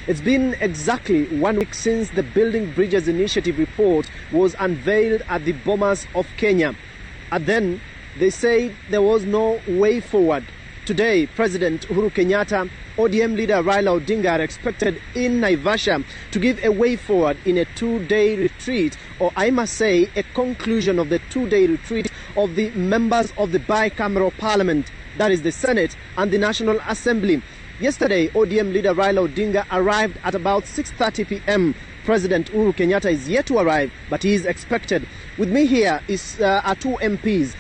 It's been exactly 1 week since the Building Bridges Initiative report was unveiled at the Bomas of Kenya. And then they said there was no way forward. Today, President Uhuru Kenyatta, ODM leader Raila Odinga are expected in Naivasha to give a way forward in a 2-day retreat, or I must say a conclusion of the 2-day retreat of the members of the bicameral parliament, that is the Senate and the National Assembly. Yesterday, ODM leader Raila Odinga arrived at about 6:30 p.m. President Uhuru Kenyatta is yet to arrive, but he is expected. With me here is our two MPs,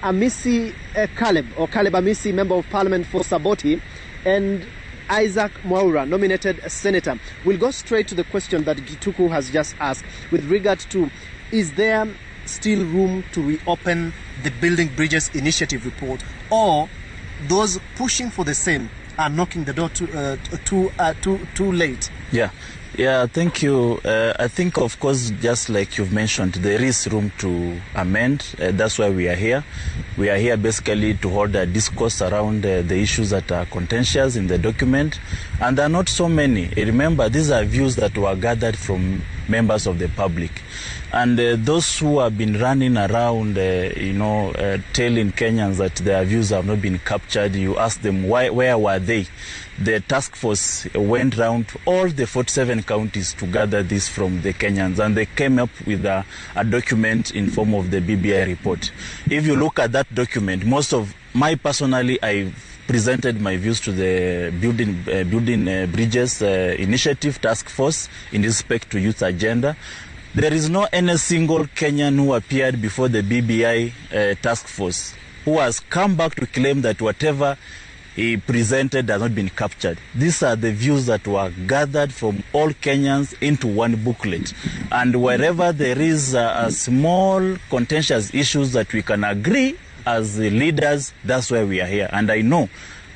Amisi Caleb Amisi, Member of Parliament for Saboti, and Isaac Mwaura, nominated senator. We'll go straight to the question that Gituku has just asked with regard to, is there still room to reopen the Building Bridges Initiative report, or those pushing for the same are knocking the door too late? Yeah, thank you. I think, of course, just like you've mentioned, there is room to amend. That's why we are here. We are here basically to hold a discourse around the issues that are contentious in the document. And there are not so many. Remember, these are views that were gathered from members of the public. And those who have been running around, telling Kenyans that their views have not been captured, you ask them, where were they? The task force went round all the 47 counties to gather this from the Kenyans, and they came up with a document in form of the BBI report. If you look at that document, I presented my views to the Building Bridges Initiative Task Force in respect to youth agenda. There is no any single Kenyan who appeared before the BBI task force who has come back to claim that whatever he presented has not been captured. These are the views that were gathered from all Kenyans into one booklet. And wherever there is a small contentious issues that we can agree as the leaders, that's why we are here. And I know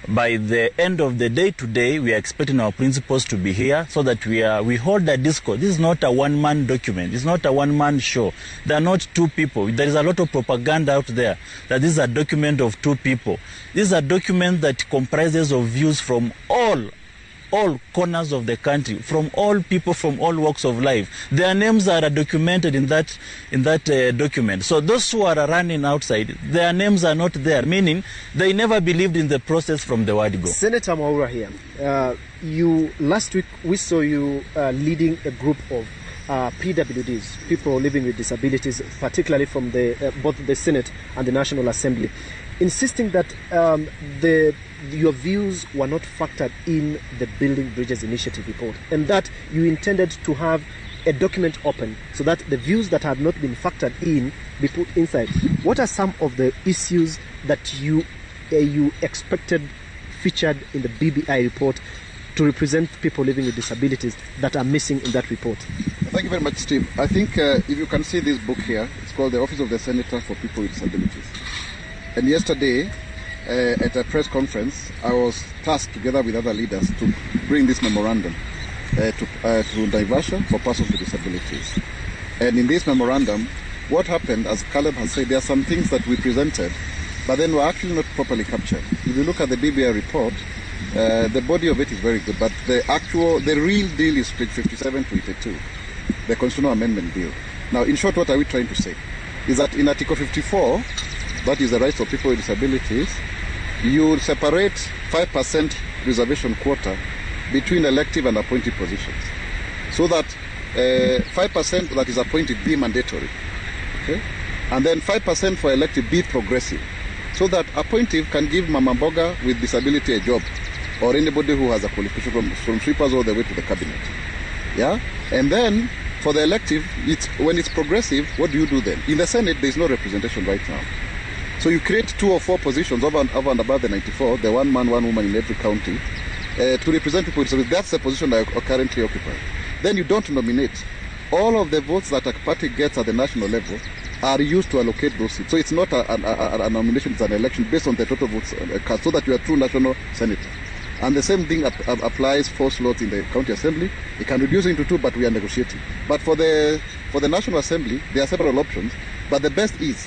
by the end of the day today, we are expecting our principals to be here so that we hold a discourse. This is not a one-man document. It's not a one-man show. There are not two people. There is a lot of propaganda out there that this is a document of two people. This is a document that comprises of views from all corners of the country, from all people, from all walks of life. Their names are documented in that document. So those who are running outside, their names are not there, meaning they never believed in the process from the word go. Senator Mwaura here, last week we saw you leading a group of PWDs, people living with disabilities, particularly from both the Senate and the National Assembly, insisting that your views were not factored in the Building Bridges Initiative report, and that you intended to have a document open so that the views that had not been factored in be put inside. What are some of the issues that you expected featured in the BBI report to represent people living with disabilities that are missing in that report? Thank you very much, Steve. I think if you can see this book here, it's called The Office of the Senator for People with Disabilities. And yesterday, at a press conference, I was tasked together with other leaders to bring this memorandum to Naivasha for persons with disabilities. And in this memorandum, what happened, as Caleb has said, there are some things that we presented, but then were actually not properly captured. If you look at the BBI report, the body of it is very good, but the real deal is page 57 to 82, the Constitutional Amendment Bill. Now, in short, what are we trying to say? Is that in Article 54, that is the rights of people with disabilities, you separate 5% reservation quota between elective and appointed positions, so that 5% that is appointed be mandatory, okay? And then 5% for elective be progressive, so that appointive can give Mama Mboga with disability a job, or anybody who has a qualification from sweepers all the way to the cabinet. Yeah? And then for the elective, when it's progressive, what do you do then? In the Senate, there is no representation right now. So you create 2 or 4 positions over and above the 94, the one man, one woman in every county, to represent people with disabilities. That's the position that I currently occupy. Then you don't nominate. All of the votes that a party gets at the national level are used to allocate those seats. So it's not a nomination, it's an election based on the total votes cast, so that you are a true national senator. And the same thing applies for slots in the county assembly. It can reduce into 2, but we are negotiating. But for the National Assembly, there are several options, but the best is,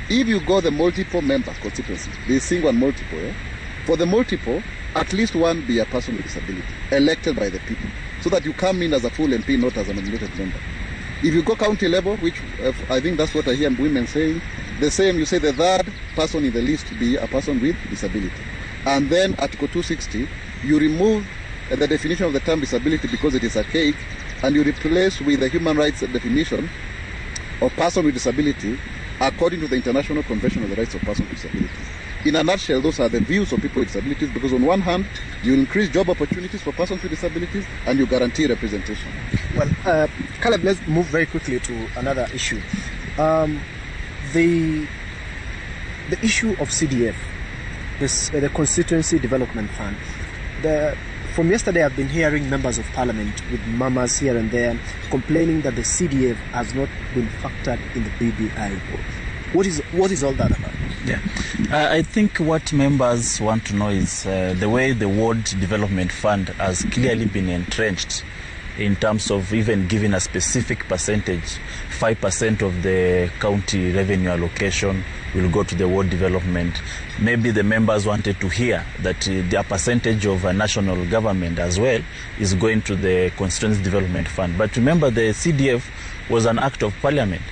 if you go the multiple member constituency, the single and multiple, for the multiple, at least one be a person with disability, elected by the people. so that you come in as a full MP, not as a nominated member. If you go county level, which I think that's what I hear women saying, the same, you say the third person in the list to be a person with disability. And then Article 260, you remove the definition of the term disability because it is archaic, and you replace with the human rights definition of person with disability according to the International Convention on the Rights of Persons with Disabilities. In a nutshell, those are the views of people with disabilities, because on one hand, you increase job opportunities for persons with disabilities and you guarantee representation. Well, Caleb, let's move very quickly to another issue. The issue of CDF, the Constituency Development Fund. From yesterday, I've been hearing members of parliament with murmurs here and there complaining that the CDF has not been factored in the BBI report. What is all that about? Yeah, I think what members want to know is the way the Ward Development Fund has clearly been entrenched in terms of even giving a specific percentage. 5% of the county revenue allocation will go to the ward development. Maybe the members wanted to hear that their percentage of national government as well is going to the Constituency Development Fund. But remember, the CDF was an act of parliament,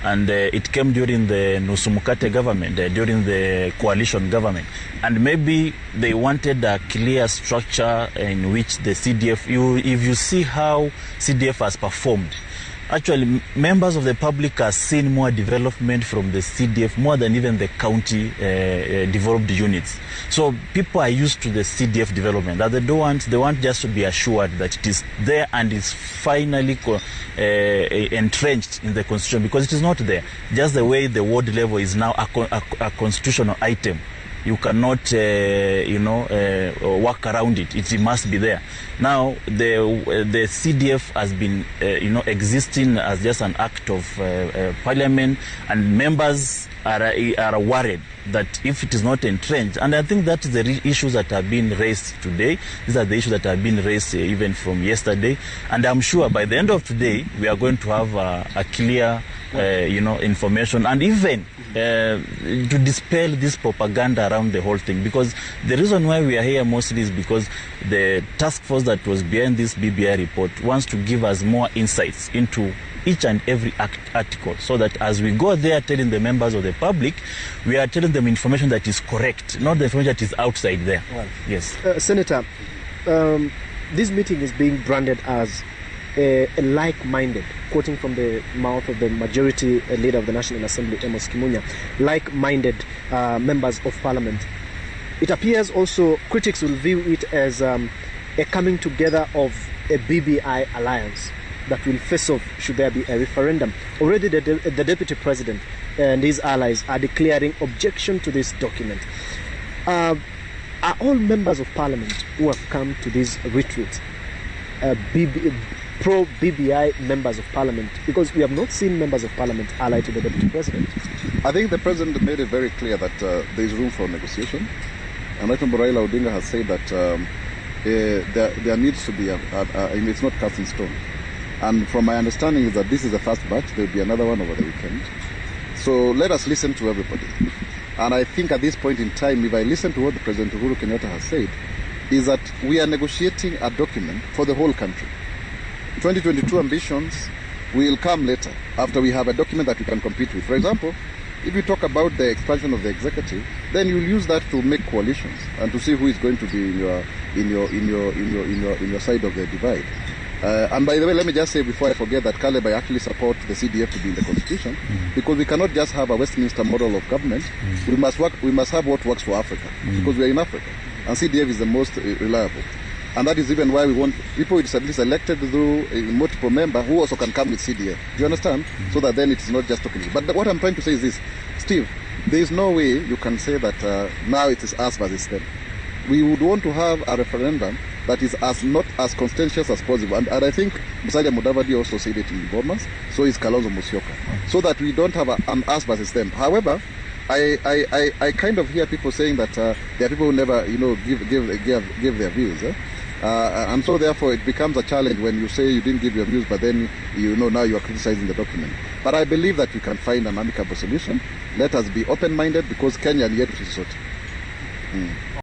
and it came during the Nusumukate government, during the coalition government. And maybe they wanted a clear structure in which the CDF, if you see how CDF has performed, actually, members of the public are seeing more development from the CDF, more than even the county developed units. So people are used to the CDF development. That they want just to be assured that it is there and is finally entrenched in the constitution, because it is not there. Just the way the ward level is now a constitutional item. You cannot, work around it. It must be there. Now, the CDF has been, existing as just an act of parliament, and members are worried that if it is not entrenched, and I think that is the issues that have been raised today. These are the issues that have been raised even from yesterday, and I'm sure by the end of today we are going to have a clear, information, and even to dispel this propaganda around the whole thing. Because the reason why we are here mostly is because the task force that was behind this BBI report wants to give us more insights into each and every article, so that as we go there telling the members of the public, we are telling them information that is correct, not the information that is outside there. Well, yes. Senator, this meeting is being branded as a like-minded, quoting from the mouth of the majority leader of the National Assembly, Amos Kimunya, like-minded members of parliament. It appears also critics will view it as a coming together of a BBI alliance that will face off should there be a referendum. Already the Deputy President and his allies are declaring objection to this document. Are all members of parliament who have come to this retreat pro-BBI members of parliament? Because we have not seen members of parliament allied to the Deputy President. I think the President made it very clear that there is room for negotiation. And Dr. Raila Odinga has said that there needs to be it's not cast in stone. And from my understanding is that this is the first batch. There will be another one over the weekend. So let us listen to everybody. And I think at this point in time, if I listen to what the President Uhuru Kenyatta has said, is that we are negotiating a document for the whole country. 2022 ambitions will come later, after we have a document that we can compete with. For example, if you talk about the expansion of the executive, then you'll use that to make coalitions and to see who is going to be in your side of the divide. And by the way, let me just say before I forget that, Caleb, I actually support the CDF to be in the Constitution, because we cannot just have a Westminster model of government. We must have what works for Africa, because we are in Africa, and CDF is the most reliable. And that is even why we want people with disabilities elected through a multiple member who also can come with CDF. Do you understand? So that then it is not just talking. But what I'm trying to say is this, Steve, there is no way you can say that now it is us versus them. We would want to have a referendum that is not as contentious as possible. And I think Musalia Mudavadi also said it in Bomas, so is Kalonzo Musyoka, so that we don't have an us versus them. However, I kind of hear people saying that there are people who never, give their views. And so therefore it becomes a challenge when you say you didn't give your views, but then now you are criticizing the document. But I believe that we can find an amicable solution. Let us be open-minded, because Kenya is yet to sort.